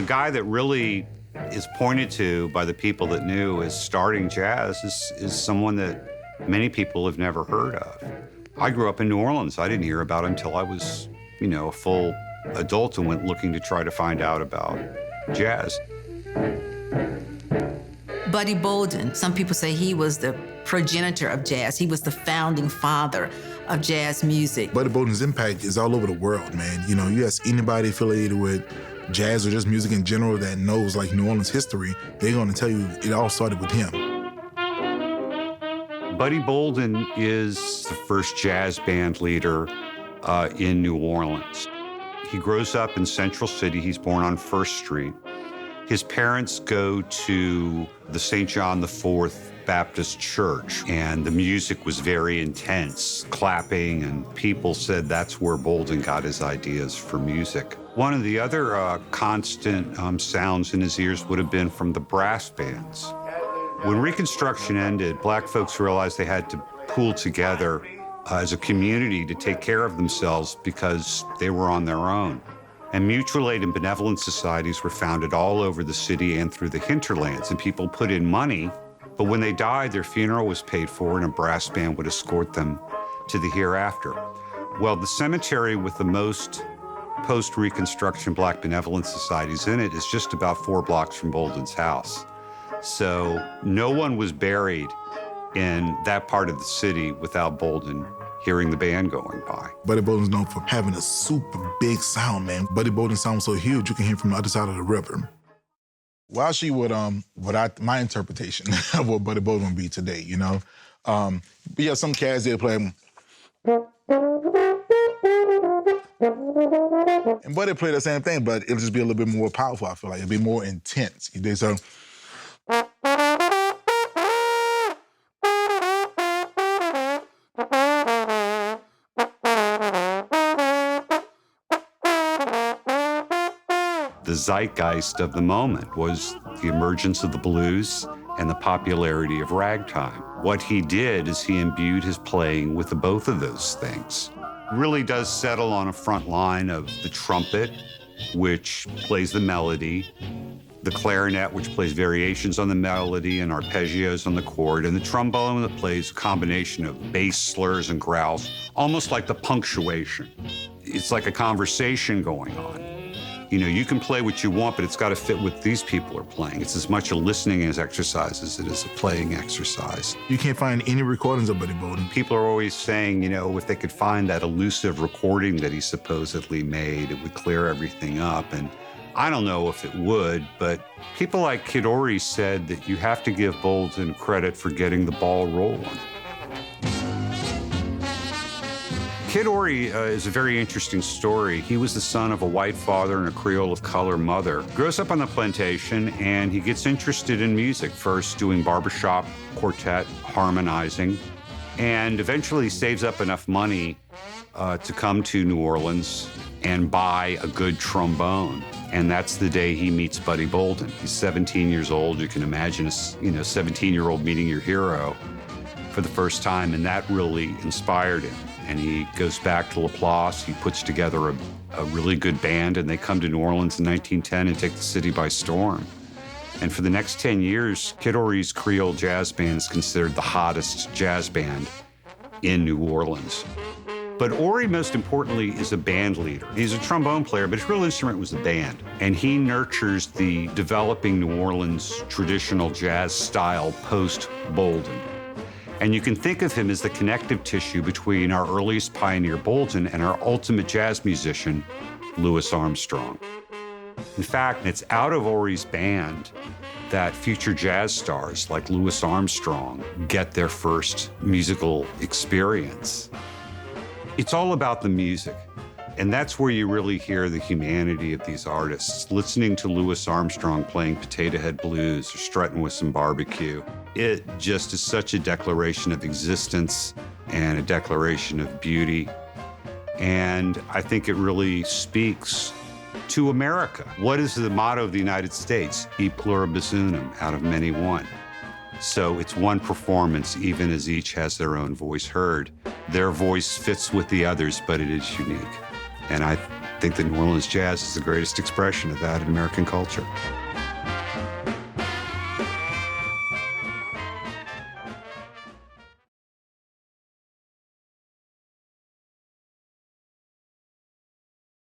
guy that really is pointed to by the people that knew as starting jazz is someone that many people have never heard of. I grew up in New Orleans. I didn't hear about him until I was, a full adult and went looking to try to find out about jazz. Buddy Bolden, some people say he was the progenitor of jazz. He was the founding father of jazz music. Buddy Bolden's impact is all over the world, man. You ask anybody affiliated with jazz or just music in general that knows like New Orleans history, they're gonna tell you it all started with him. Buddy Bolden is the first jazz band leader in New Orleans. He grows up in Central City. He's born on First Street. His parents go to the St. John IV Baptist Church, and the music was very intense, clapping, and people said that's where Bolden got his ideas for music. One of the other constant sounds in his ears would have been from the brass bands. When Reconstruction ended, Black folks realized they had to pool together as a community to take care of themselves because they were on their own. And mutual aid and benevolent societies were founded all over the city and through the hinterlands, and people put in money, but when they died, their funeral was paid for and a brass band would escort them to the hereafter. Well, the cemetery with the most post-Reconstruction Black benevolent societies in it is just about 4 blocks from Bolden's house. So no one was buried in that part of the city without Bolden hearing the band going by. Buddy Bolden's known for having a super big sound, man. Buddy Bolden sounds so huge, you can hear from the other side of the river. Well, she would, my interpretation of what Buddy Bolden would be today, But yeah, some cats, they'll play. And Buddy played the same thing, but it'll just be a little bit more powerful, I feel like. It'll be more intense. He did so. The zeitgeist of the moment was the emergence of the blues and the popularity of ragtime. What he did is he imbued his playing with the both of those things. Really does settle on a front line of the trumpet, which plays the melody, the clarinet, which plays variations on the melody and arpeggios on the chord, and the trombone that plays a combination of bass, slurs, and growls, almost like the punctuation. It's like a conversation going on. You can play what you want, but it's got to fit what these people are playing. It's as much a listening exercise as it is a playing exercise. You can't find any recordings of Buddy Bolden. People are always saying, if they could find that elusive recording that he supposedly made, it would clear everything up. And I don't know if it would, but people like Kid Ory said that you have to give Bolden credit for getting the ball rolling. Kid Ory is a very interesting story. He was the son of a white father and a Creole of color mother. Grows up on the plantation, and he gets interested in music, first doing barbershop, quartet, harmonizing, and eventually saves up enough money to come to New Orleans and buy a good trombone. And that's the day he meets Buddy Bolden. He's 17 years old. You can imagine a 17-year-old meeting your hero for the first time, and that really inspired him. And he goes back to Laplace. He puts together a really good band, and they come to New Orleans in 1910 and take the city by storm. And for the next 10 years, Kid Ory's Creole Jazz Band is considered the hottest jazz band in New Orleans. But Ory, most importantly, is a band leader. He's a trombone player, but his real instrument was the band. And he nurtures the developing New Orleans traditional jazz style post-Bolden. And you can think of him as the connective tissue between our earliest pioneer Bolden and our ultimate jazz musician, Louis Armstrong. In fact, it's out of Ory's band that future jazz stars like Louis Armstrong get their first musical experience. It's all about the music. And that's where you really hear the humanity of these artists. Listening to Louis Armstrong playing Potato Head Blues or strutting with some barbecue, it just is such a declaration of existence and a declaration of beauty. And I think it really speaks to America. What is the motto of the United States? E pluribus unum, out of many one. So it's one performance, even as each has their own voice heard. Their voice fits with the others, but it is unique. And I I think that New Orleans jazz is the greatest expression of that in American culture.